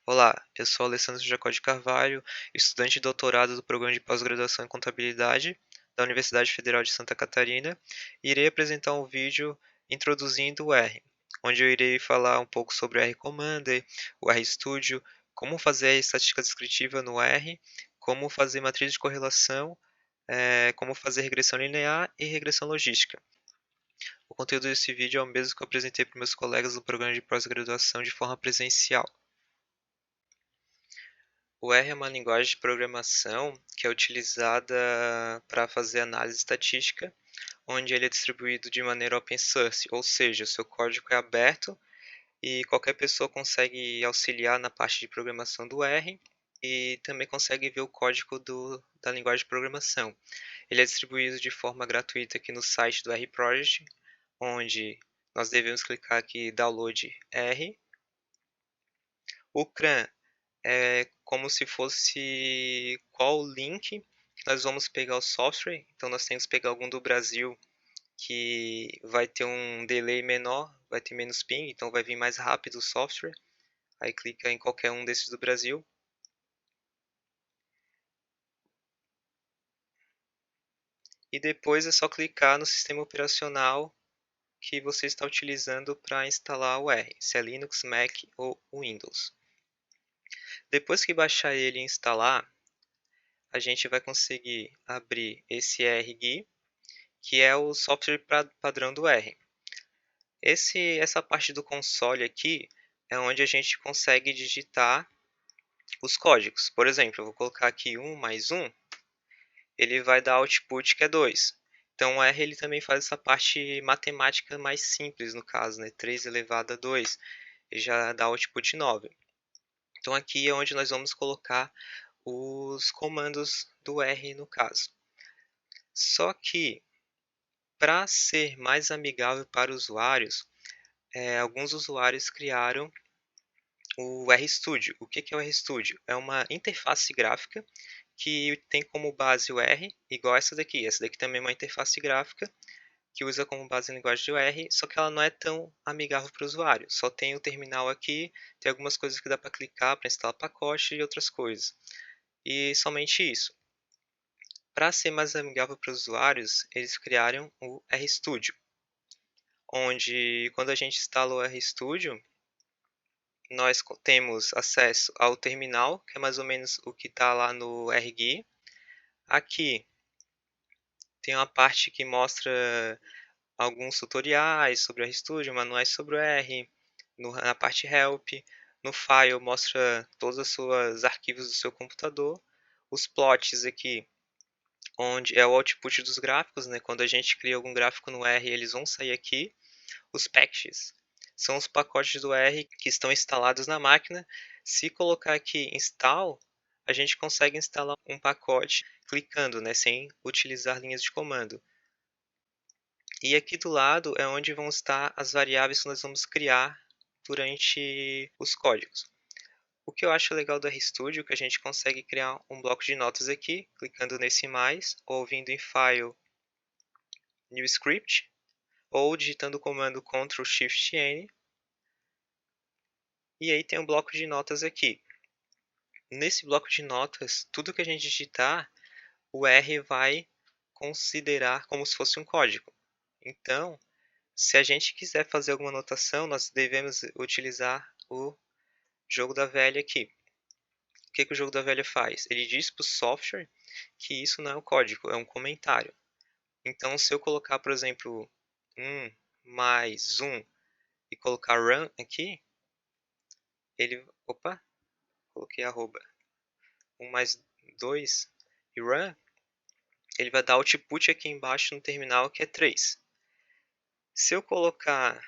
Olá, eu sou Alessandro Jacó de Carvalho, estudante de doutorado do Programa de Pós-Graduação em Contabilidade da Universidade Federal de Santa Catarina, e irei apresentar um vídeo introduzindo o R, onde eu irei falar um pouco sobre o R Commander, o R Studio, como fazer a estatística descritiva no R, como fazer matriz de correlação, como fazer regressão linear e regressão logística. O conteúdo desse vídeo é o mesmo que eu apresentei para meus colegas do Programa de Pós-Graduação de forma presencial. O R é uma linguagem de programação que é utilizada para fazer análise estatística, onde ele é distribuído de maneira open source, ou seja, o seu código é aberto e qualquer pessoa consegue auxiliar na parte de programação do R e também consegue ver o código da linguagem de programação. Ele é distribuído de forma gratuita aqui no site do R Project, onde nós devemos clicar aqui Download R. O CRAN é como se fosse qual o link que nós vamos pegar o software. Então nós temos que pegar algum do Brasil que vai ter um delay menor, vai ter menos ping, então vai vir mais rápido o software. Aí clica em qualquer um desses do Brasil. E depois é só clicar no sistema operacional que você está utilizando para instalar o R, se é Linux, Mac ou Windows. Depois que baixar ele e instalar, a gente vai conseguir abrir esse RGui, que é o software padrão do R. Essa parte do console aqui é onde a gente consegue digitar os códigos. Por exemplo, eu vou colocar aqui 1 mais 1, ele vai dar output que é 2. Então o R ele também faz essa parte matemática mais simples no caso, né? 3 elevado a 2, ele já dá output 9. Então aqui é onde nós vamos colocar os comandos do R no caso. Só que para ser mais amigável para usuários, alguns usuários criaram o RStudio. O que é o RStudio? É uma interface gráfica que tem como base o R, igual essa daqui. Essa daqui também é uma interface gráfica que usa como base a linguagem de R, só que ela não é tão amigável para o usuário. Só tem o terminal aqui, tem algumas coisas que dá para clicar para instalar pacote e outras coisas. E somente isso. Para ser mais amigável para os usuários, eles criaram o RStudio, onde quando a gente instala o RStudio, nós temos acesso ao terminal, que é mais ou menos o que está lá no RGui. Aqui tem uma parte que mostra alguns tutoriais sobre o RStudio, manuais sobre o R, na parte Help. No File mostra todos os seus arquivos do seu computador. Os plots aqui, onde é o output dos gráficos, né? Quando a gente cria algum gráfico no R, eles vão sair aqui. Os packages são os pacotes do R que estão instalados na máquina. Se colocar aqui install, a gente consegue instalar um pacote clicando, né, sem utilizar linhas de comando. E aqui do lado é onde vão estar as variáveis que nós vamos criar durante os códigos. O que eu acho legal do RStudio é que a gente consegue criar um bloco de notas aqui, clicando nesse mais, ou vindo em File, New Script, ou digitando o comando Ctrl Shift N. E aí tem um bloco de notas aqui. Nesse bloco de notas, tudo que a gente digitar, o R vai considerar como se fosse um código. Então, se a gente quiser fazer alguma anotação, nós devemos utilizar o jogo da velha aqui. O que o jogo da velha faz? Ele diz para o software que isso não é um código, é um comentário. Então, se eu colocar, por exemplo, 1 mais 1 e colocar run aqui, ele... Opa, coloquei arroba. 1 mais 2 e run, ele vai dar output aqui embaixo no terminal que é 3. Se eu colocar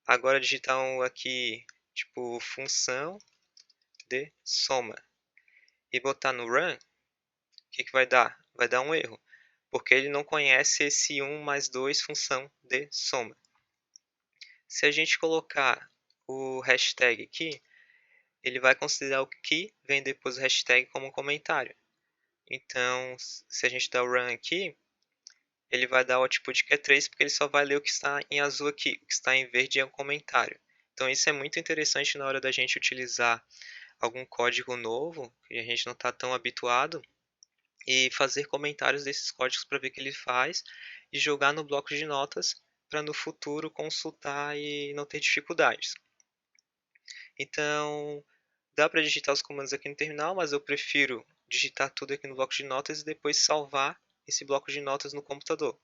agora digitar aqui tipo função de soma e botar no run, o que vai dar? Vai dar um erro, porque ele não conhece esse 1 mais 2 função de soma. Se a gente colocar o hashtag aqui, ele vai considerar o que vem depois do hashtag como um comentário. Então, se a gente der o run aqui, ele vai dar o output que é 3, porque ele só vai ler o que está em azul aqui. O que está em verde é um comentário. Então isso é muito interessante na hora da gente utilizar algum código novo, que a gente não está tão habituado, e fazer comentários desses códigos para ver o que ele faz e jogar no bloco de notas para no futuro consultar e não ter dificuldades. Então, dá para digitar os comandos aqui no terminal, mas eu prefiro digitar tudo aqui no bloco de notas e depois salvar esse bloco de notas no computador,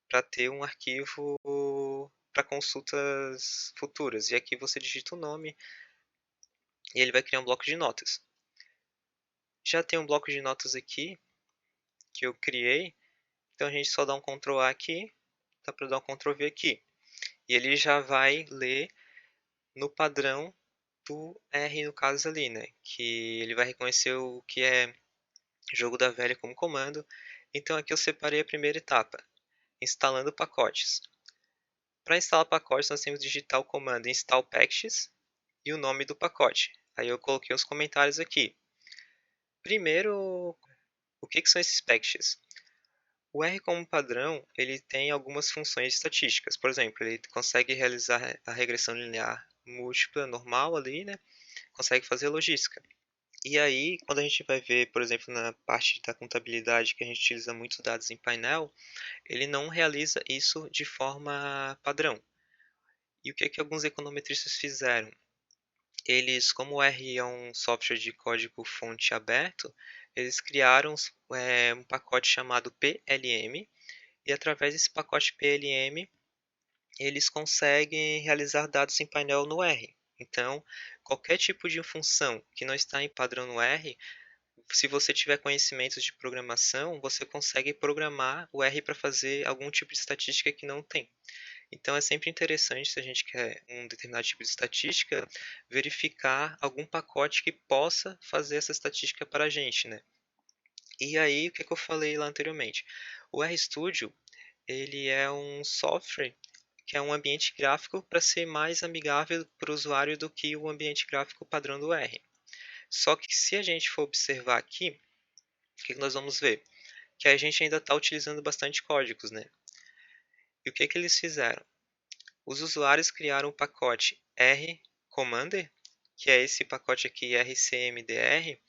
para ter um arquivo para consultas futuras. E aqui você digita o nome e ele vai criar um bloco de notas. Já tem um bloco de notas aqui que eu criei, então a gente só dá um Ctrl A aqui, dá para dar um Ctrl V aqui. E ele já vai ler no padrão do R no caso ali, né? Que ele vai reconhecer o que é jogo da velha como comando. Então aqui eu separei a primeira etapa, instalando pacotes. Para instalar pacotes nós temos que digitar o comando install packages e o nome do pacote. Aí eu coloquei os comentários aqui. Primeiro, o que são esses packages? O R como padrão, ele tem algumas funções estatísticas. Por exemplo, ele consegue realizar a regressão linear múltipla normal ali, né? Consegue fazer logística. E aí, quando a gente vai ver, por exemplo, na parte da contabilidade, que a gente utiliza muitos dados em painel, ele não realiza isso de forma padrão. E o que que alguns econometristas fizeram? Eles, como o R é um software de código fonte aberto, eles criaram um pacote chamado PLM, e através desse pacote PLM, eles conseguem realizar dados em painel no R. Então, qualquer tipo de função que não está em padrão no R, se você tiver conhecimentos de programação, você consegue programar o R para fazer algum tipo de estatística que não tem. Então é sempre interessante, se a gente quer um determinado tipo de estatística, verificar algum pacote que possa fazer essa estatística para a gente, né? E aí, o que eu falei lá anteriormente? O RStudio, ele é um software que é um ambiente gráfico para ser mais amigável para o usuário do que o ambiente gráfico padrão do R. Só que se a gente for observar aqui, o que nós vamos ver? Que a gente ainda está utilizando bastante códigos, né? E o que eles fizeram? Os usuários criaram o pacote rcommander, que é esse pacote aqui rcmdr,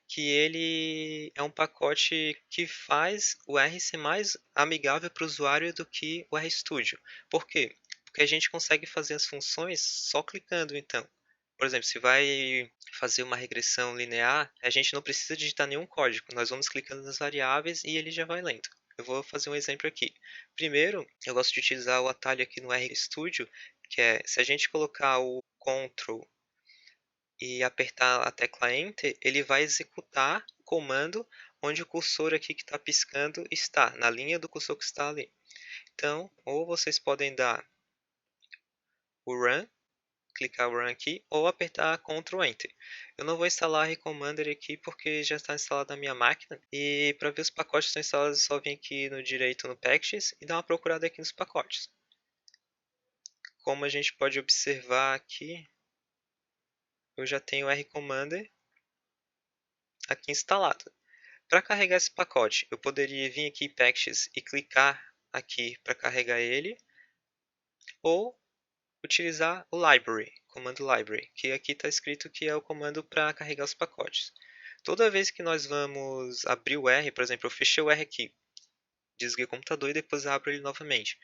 que ele é um pacote que faz o R ser mais amigável para o usuário do que o RStudio. Por quê? Porque a gente consegue fazer as funções só clicando, então. Por exemplo, se vai fazer uma regressão linear, a gente não precisa digitar nenhum código. Nós vamos clicando nas variáveis e ele já vai lendo. Eu vou fazer um exemplo aqui. Primeiro, eu gosto de utilizar o atalho aqui no RStudio, que é se a gente colocar o Ctrl e apertar a tecla Enter, ele vai executar o comando onde o cursor aqui que está piscando está, na linha do cursor que está ali. Então, ou vocês podem dar o Run, clicar o Run aqui, ou apertar Ctrl Enter. Eu não vou instalar a Recommander aqui porque já está instalado na minha máquina. E para ver os pacotes que estão instalados, é só vir aqui no direito no Packages e dar uma procurada aqui nos pacotes. Como a gente pode observar aqui, eu já tenho o Recommander aqui instalado. Para carregar esse pacote, eu poderia vir aqui em Packages e clicar aqui para carregar ele, ou utilizar o Library, comando Library, que aqui está escrito que é o comando para carregar os pacotes. Toda vez que nós vamos abrir o R, por exemplo, eu fechei o R aqui, desliguei o computador e depois abro ele novamente.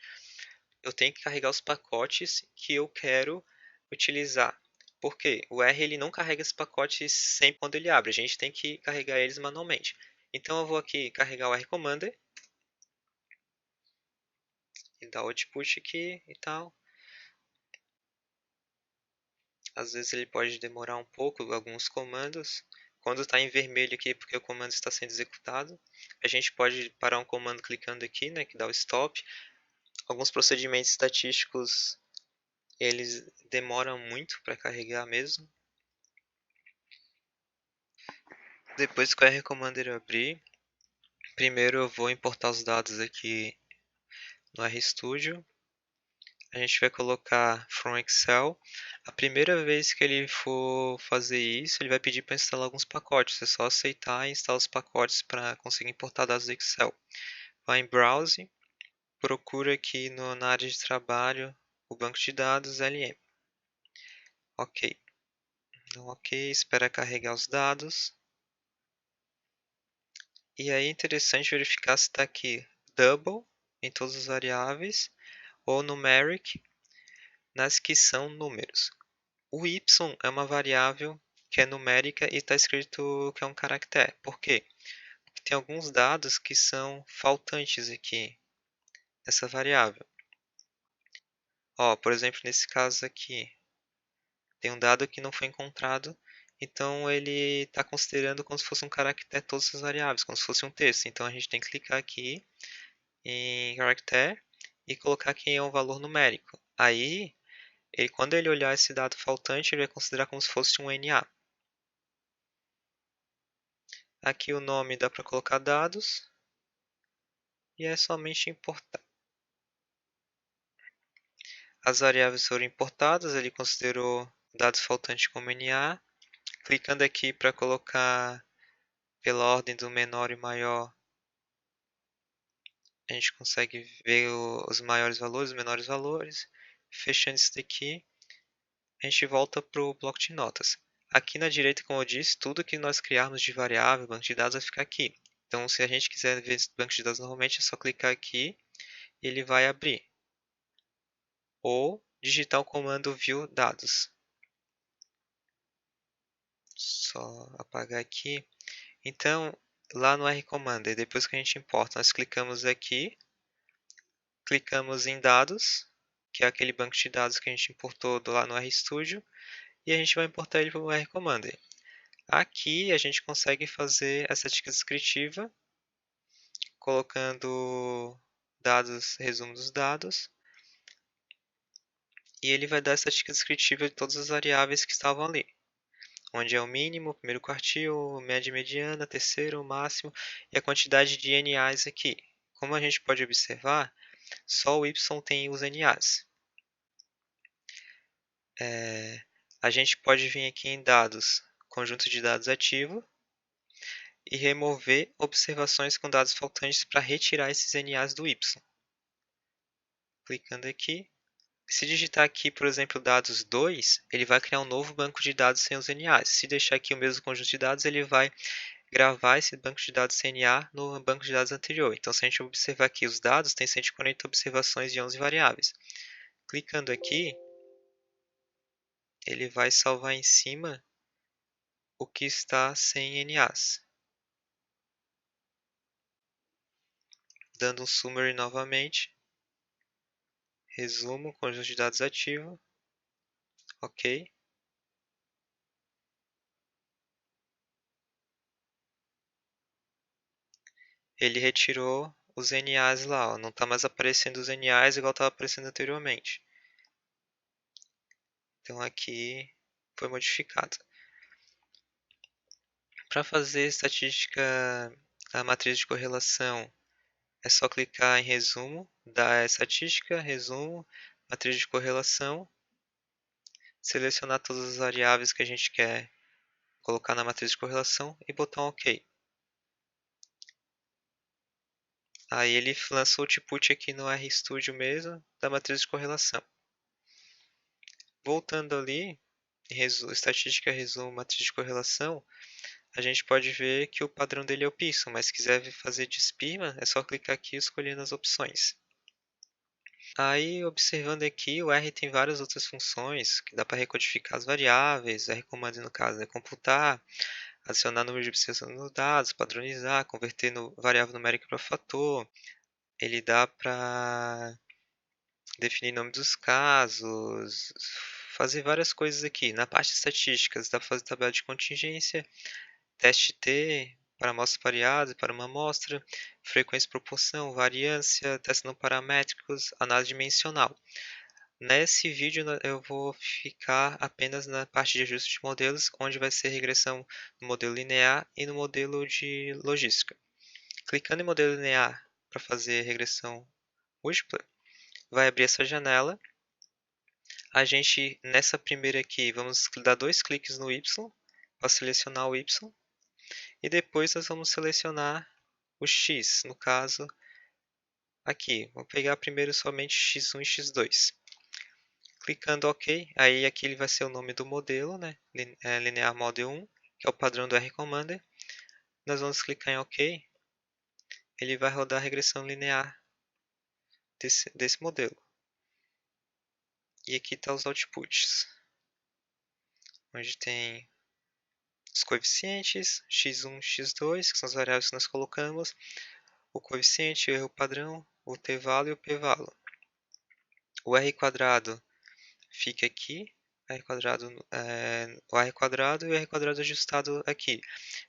Eu tenho que carregar os pacotes que eu quero utilizar. Porque o R ele não carrega esses pacotes sempre quando ele abre, a gente tem que carregar eles manualmente. Então eu vou aqui carregar o R Commander e dar output aqui e tal. Às vezes ele pode demorar um pouco alguns comandos. Quando está em vermelho aqui, porque o comando está sendo executado, a gente pode parar um comando clicando aqui, né, que dá o stop. Alguns procedimentos estatísticos eles demoram muito para carregar mesmo. Depois que o R-Commander abrir, primeiro eu vou importar os dados aqui no RStudio. A gente vai colocar from Excel. A primeira vez que ele for fazer isso, ele vai pedir para instalar alguns pacotes. É só aceitar e instalar os pacotes para conseguir importar dados do Excel. Vai em Browse, procura aqui na área de trabalho o banco de dados LM. Ok. Então, ok, espera carregar os dados. E aí é interessante verificar se está aqui double em todas as variáveis ou numeric nas que são números. O y é uma variável que é numérica e está escrito que é um caractere. Por quê? Porque tem alguns dados que são faltantes aqui nessa variável. Ó, por exemplo, nesse caso aqui, tem um dado que não foi encontrado, então ele está considerando como se fosse um caractere todas as variáveis, como se fosse um texto. Então a gente tem que clicar aqui em character e colocar aqui um valor numérico. Aí, quando ele olhar esse dado faltante, ele vai considerar como se fosse um NA. Aqui o nome dá para colocar dados e é somente importar. As variáveis foram importadas, ele considerou dados faltantes como NA. Clicando aqui para colocar pela ordem do menor e maior, a gente consegue ver os maiores valores, os menores valores. Fechando isso daqui, a gente volta para o bloco de notas. Aqui na direita, como eu disse, tudo que nós criarmos de variável, banco de dados, vai ficar aqui. Então, se a gente quiser ver esse banco de dados normalmente, é só clicar aqui e ele vai abrir. Ou digitar o comando view dados. Só apagar aqui. Então, lá no rCommander, depois que a gente importa, nós clicamos aqui, clicamos em dados, que é aquele banco de dados que a gente importou lá no RStudio, e a gente vai importar ele para o rCommander. Aqui a gente consegue fazer essa dica descritiva, colocando dados, resumo dos dados, e ele vai dar essa dica descritiva de todas as variáveis que estavam ali, onde é o mínimo, primeiro quartil, média e mediana, terceiro, máximo, e a quantidade de NAs aqui. Como a gente pode observar, só o Y tem os NAs. A gente pode vir aqui em dados, conjunto de dados ativo, e remover observações com dados faltantes para retirar esses NAs do Y. Clicando aqui. Se digitar aqui, por exemplo, dados 2, ele vai criar um novo banco de dados sem os NAs. Se deixar aqui o mesmo conjunto de dados, ele vai gravar esse banco de dados CNA no banco de dados anterior. Então, se a gente observar aqui os dados, tem 140 observações de 11 variáveis. Clicando aqui, ele vai salvar em cima o que está sem NAs. Dando um summary novamente. Resumo, conjunto de dados ativo. Ok. Ele retirou os NAs lá, ó. Não está mais aparecendo os NAs igual estava aparecendo anteriormente. Então aqui foi modificado. Para fazer estatística, a matriz de correlação, é só clicar em resumo, dar estatística, resumo, matriz de correlação, selecionar todas as variáveis que a gente quer colocar na matriz de correlação e botar um OK. Aí ele lança o output aqui no RStudio mesmo, da matriz de correlação. Voltando ali, estatística, resumo, matriz de correlação, a gente pode ver que o padrão dele é o Pearson, mas se quiser fazer de espirra, é só clicar aqui e escolher nas opções. Aí, observando aqui, o R tem várias outras funções, que dá para recodificar as variáveis, o rCommand no caso é computar, adicionar número de observação nos dados, padronizar, converter variável numérica para fator. Ele dá para definir nome dos casos, fazer várias coisas aqui. Na parte de estatísticas, dá para fazer tabela de contingência, teste T para amostras pareadas e para uma amostra, frequência e proporção, variância, testes não paramétricos, análise dimensional. Nesse vídeo eu vou ficar apenas na parte de ajuste de modelos, onde vai ser regressão no modelo linear e no modelo de logística. Clicando em modelo linear para fazer regressão múltipla, vai abrir essa janela. A gente, nessa primeira aqui, vamos dar dois cliques no Y para selecionar o Y. E depois nós vamos selecionar o X, no caso aqui. Vou pegar primeiro somente X1 e X2. Clicando OK, aí aqui ele vai ser o nome do modelo, né? Linear Model 1, que é o padrão do R Commander. Nós vamos clicar em OK. Ele vai rodar a regressão linear desse modelo. E aqui está os outputs, onde tem os coeficientes, x1, x2, que são as variáveis que nós colocamos, o coeficiente, o erro padrão, o t-value e o p-value. O r quadrado fica aqui, o r quadrado e o r quadrado ajustado aqui.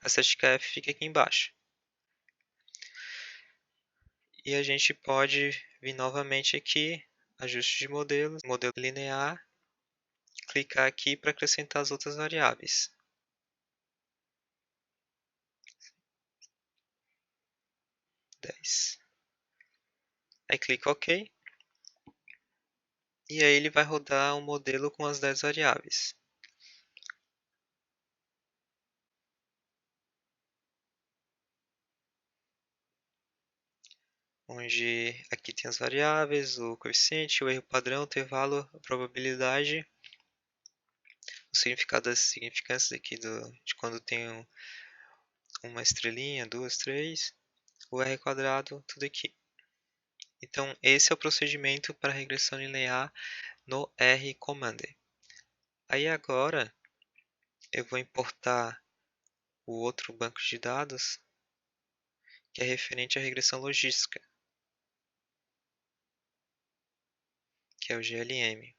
A estatística f fica aqui embaixo. E a gente pode vir novamente aqui, ajuste de modelo, modelo linear, clicar aqui para acrescentar as outras variáveis. Aí clica OK. E aí ele vai rodar um modelo com as 10 variáveis. Onde aqui tem as variáveis, o coeficiente, o erro padrão, o intervalo, a probabilidade, o significado das significâncias aqui de quando tem uma estrelinha, duas, três, o R quadrado, tudo aqui. Então, esse é o procedimento para regressão linear no R Commander. Aí agora, eu vou importar o outro banco de dados, que é referente à regressão logística, que é o GLM.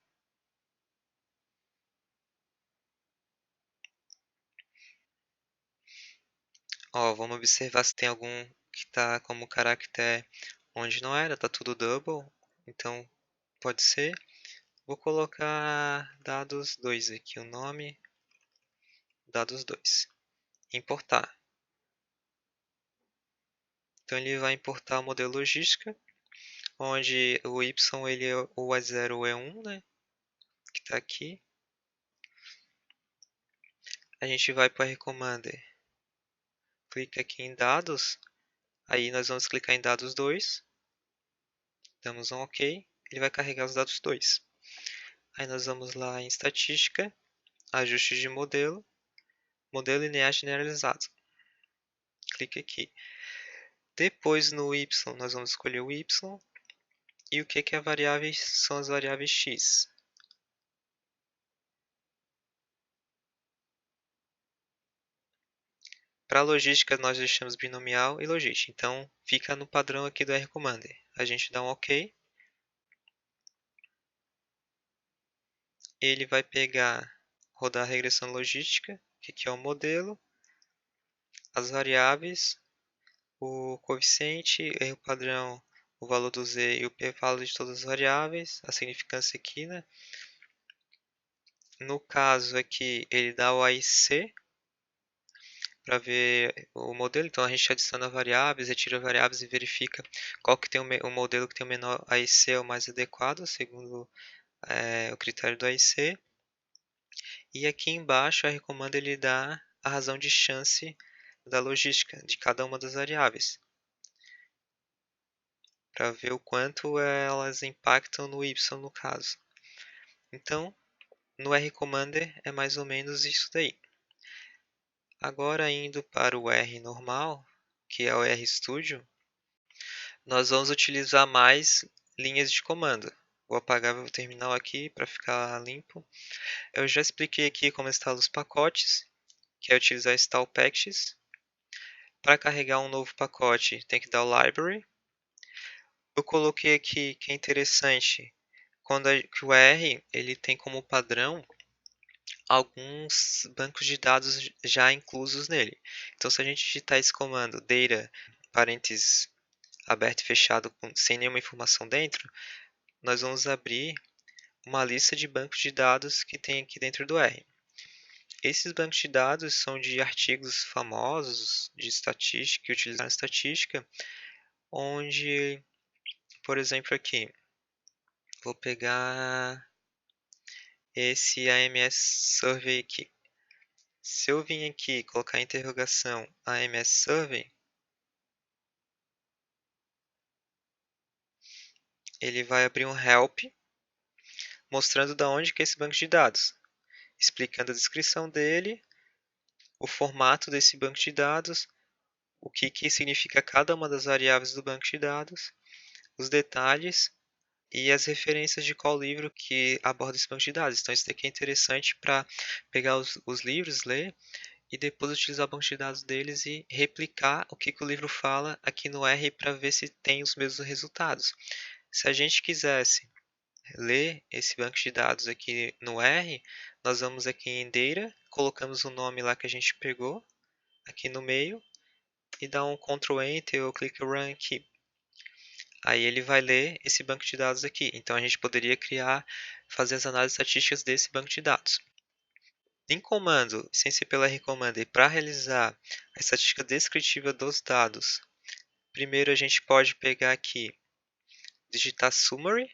Ó, vamos observar se tem algum que está como caractere onde não era, tá tudo double, então pode ser. Vou colocar dados 2 aqui, o nome, dados 2. Importar. Então ele vai importar o modelo logística, onde o y ele é o E0 ou E1, né, que está aqui. A gente vai para o R-Commander, clica aqui em dados, aí nós vamos clicar em dados 2, damos um OK, ele vai carregar os dados 2. Aí nós vamos lá em estatística, ajuste de modelo, modelo linear generalizado. Clique aqui. Depois no y nós vamos escolher o y. E o que é a variável? São as variáveis x. Para a logística nós deixamos binomial e logística. Então fica no padrão aqui do R-Commander. A gente dá um OK. Ele vai rodar a regressão logística, que aqui é o modelo, as variáveis, o coeficiente, erro padrão, o valor do z e o p-value de todas as variáveis, a significância aqui, né? No caso aqui, ele dá o AIC para ver o modelo, então a gente adiciona variáveis, retira variáveis e verifica qual que tem o modelo que tem o menor AIC é o mais adequado, segundo o critério do AIC. E aqui embaixo, a recomenda ele dá a razão de chance da logística de cada uma das variáveis, para ver o quanto elas impactam no y no caso. Então, no R-Commander é mais ou menos isso daí. Agora indo para o R normal, que é o RStudio, nós vamos utilizar mais linhas de comando. Vou apagar o terminal aqui para ficar limpo. Eu já expliquei aqui como instalar os pacotes, que é utilizar install packages. Para carregar um novo pacote, tem que dar o library. Eu coloquei aqui que é interessante, que o R ele tem como padrão alguns bancos de dados já inclusos nele. Então, se a gente digitar esse comando data, parênteses aberto e fechado, sem nenhuma informação dentro, nós vamos abrir uma lista de bancos de dados que tem aqui dentro do R. Esses bancos de dados são de artigos famosos de estatística, que utilizaram estatística, onde, por exemplo, aqui, vou pegar esse AMS Survey aqui. Se eu vim aqui e colocar a interrogação AMS Survey, ele vai abrir um help. mostrando da onde que é esse banco de dados, explicando a descrição dele, o formato desse banco de dados, o que significa cada uma das variáveis do banco de dados, os detalhes e as referências de qual livro que aborda esse banco de dados. Então isso daqui é interessante para pegar os livros, ler e depois utilizar o banco de dados deles e replicar o que o livro fala aqui no R para ver se tem os mesmos resultados. Se a gente quisesse ler esse banco de dados aqui no R, nós vamos aqui em Data, colocamos o nome lá que a gente pegou aqui no meio e dá um Ctrl Enter ou clica Run aqui. Aí ele vai ler esse banco de dados aqui. Então a gente poderia fazer as análises estatísticas desse banco de dados. Em comando, sem ser pela Commander, para realizar a estatística descritiva dos dados, primeiro a gente pode pegar aqui, digitar Summary,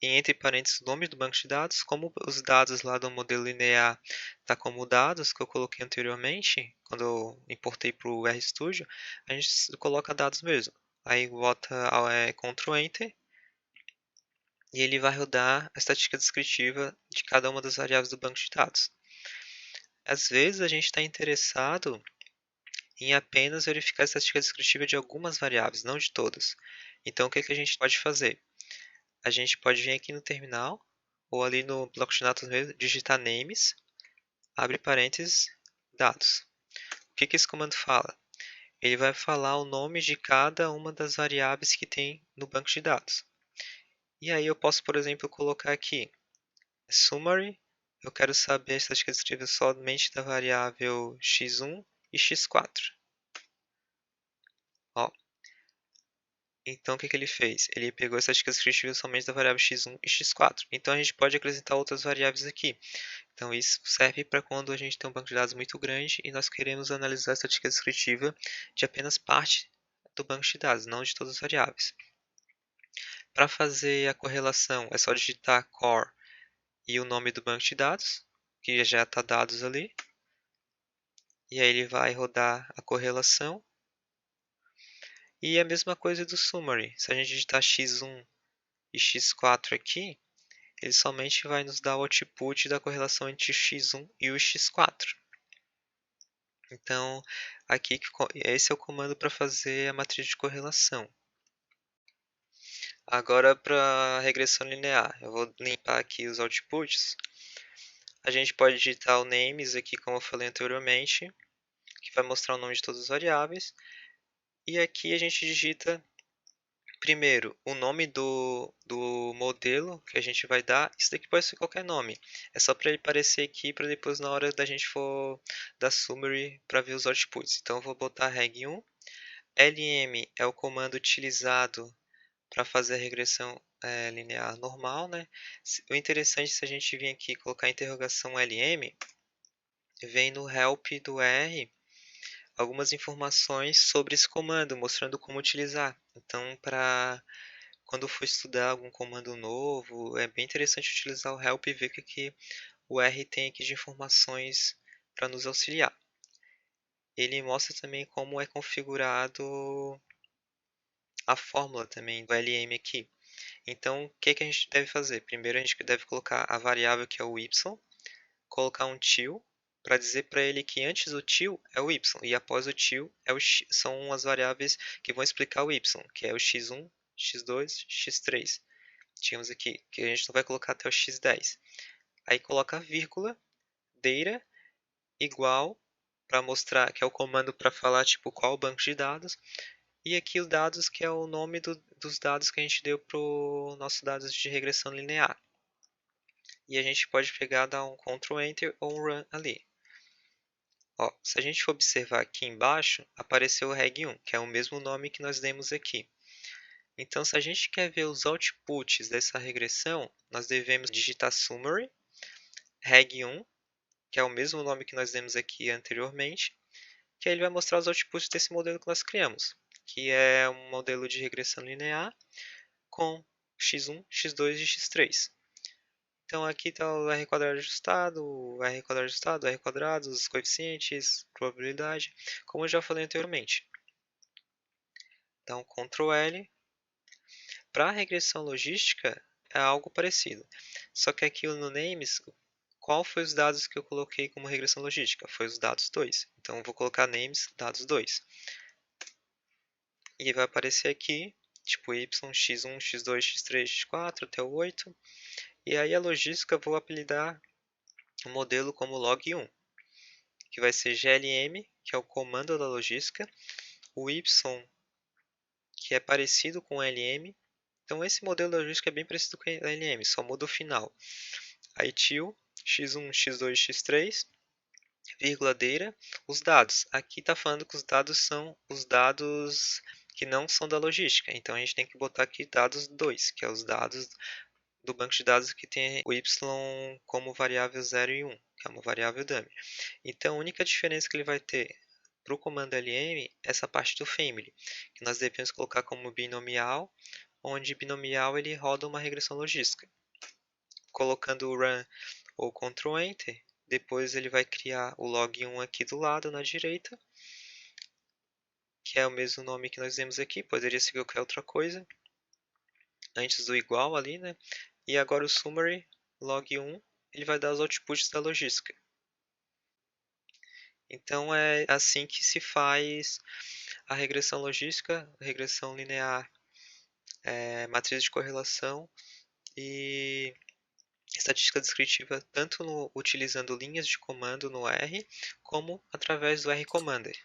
e entre parênteses o nome do banco de dados, como os dados lá do modelo linear tá como dados que eu coloquei anteriormente, quando eu importei para o RStudio, a gente coloca dados mesmo. Aí bota Ctrl Enter e ele vai rodar a estatística descritiva de cada uma das variáveis do banco de dados. Às vezes a gente está interessado em apenas verificar a estatística descritiva de algumas variáveis, não de todas. Então o que a gente pode fazer? A gente pode vir aqui no terminal, ou ali no bloco de notas mesmo, digitar names, abre parênteses, dados. O que esse comando fala? Ele vai falar o nome de cada uma das variáveis que tem no banco de dados. E aí eu posso, por exemplo, colocar aqui summary, eu quero saber a estatística descritiva somente da variável x1 e x4. Ó, então o que ele fez? Ele pegou a estatística descritiva somente da variável x1 e x4. Então a gente pode acrescentar outras variáveis aqui. Então isso serve para quando a gente tem um banco de dados muito grande e nós queremos analisar a estatística descritiva de apenas parte do banco de dados, não de todas as variáveis. Para fazer a correlação, é só digitar core e o nome do banco de dados, que já está dados ali. E aí ele vai rodar a correlação. E a mesma coisa do summary. Se a gente digitar x1 e x4 aqui, ele somente vai nos dar o output da correlação entre o x1 e o x4. Então, aqui esse é o comando para fazer a matriz de correlação. Agora para regressão linear, eu vou limpar aqui os outputs. A gente pode digitar o names aqui, como eu falei anteriormente, que vai mostrar o nome de todas as variáveis. E aqui a gente digita primeiro o nome do modelo que a gente vai dar. Isso daqui pode ser qualquer nome. É só para ele aparecer aqui para depois na hora da gente for dar summary para ver os outputs. Então eu vou botar reg1. lm é o comando utilizado para fazer a regressão linear normal, né? O interessante se a gente vir aqui e colocar a interrogação lm, vem no help do R algumas informações sobre esse comando, mostrando como utilizar. Então, para quando for estudar algum comando novo, é bem interessante utilizar o help e ver o que o R tem aqui de informações para nos auxiliar. Ele mostra também como é configurado a fórmula também do LM aqui. Então, o que a gente deve fazer? Primeiro, a gente deve colocar a variável que é o y, colocar um til, para dizer para ele que antes do til é o y e após o til é o x, são as variáveis que vão explicar o y, que é o x1, x2, x3. Tínhamos aqui que a gente não vai colocar até o x10. Aí coloca a vírgula, data, igual, para mostrar que é o comando para falar tipo qual o banco de dados. E aqui os dados que é o nome dos dados que a gente deu para os nossos dados de regressão linear. E a gente pode pegar, dar um Ctrl Enter ou um Run ali. Ó, se a gente for observar aqui embaixo, apareceu o reg1, que é o mesmo nome que nós demos aqui. Então, se a gente quer ver os outputs dessa regressão, nós devemos digitar summary, reg1, que é o mesmo nome que nós demos aqui anteriormente, que aí ele vai mostrar os outputs desse modelo que nós criamos, que é um modelo de regressão linear com x1, x2 e x3. Então aqui está o R quadrado ajustado, o R quadrado ajustado, o R quadrado, os coeficientes, probabilidade, como eu já falei anteriormente. Então Ctrl L. Para a regressão logística é algo parecido. Só que aqui no names, qual foi os dados que eu coloquei como regressão logística? Foi os dados 2. Então eu vou colocar names dados 2. E vai aparecer aqui, tipo y, x1, x2, x3, x4 até o 8. E aí a logística eu vou apelidar o modelo como log1, que vai ser glm, que é o comando da logística, o y, que é parecido com o lm. Então esse modelo da logística é bem parecido com o lm, só muda o final. Aí til, x1, x2, x3, vírgula deira, os dados. Aqui está falando que os dados são os dados que não são da logística. Então a gente tem que botar aqui dados 2, que é os dados do banco de dados que tem o y como variável 0 e 1, que é uma variável dummy. Então a única diferença que ele vai ter para o comando lm é essa parte do family, que nós devemos colocar como binomial, onde binomial ele roda uma regressão logística. Colocando o run ou Ctrl Enter, depois ele vai criar o log1 aqui do lado na direita, que é o mesmo nome que nós vemos aqui, poderia ser qualquer outra coisa, antes do igual ali, né? E agora o summary log1, ele vai dar os outputs da logística. Então é assim que se faz a regressão logística, regressão linear, matriz de correlação e estatística descritiva, tanto utilizando linhas de comando no R, como através do R Commander.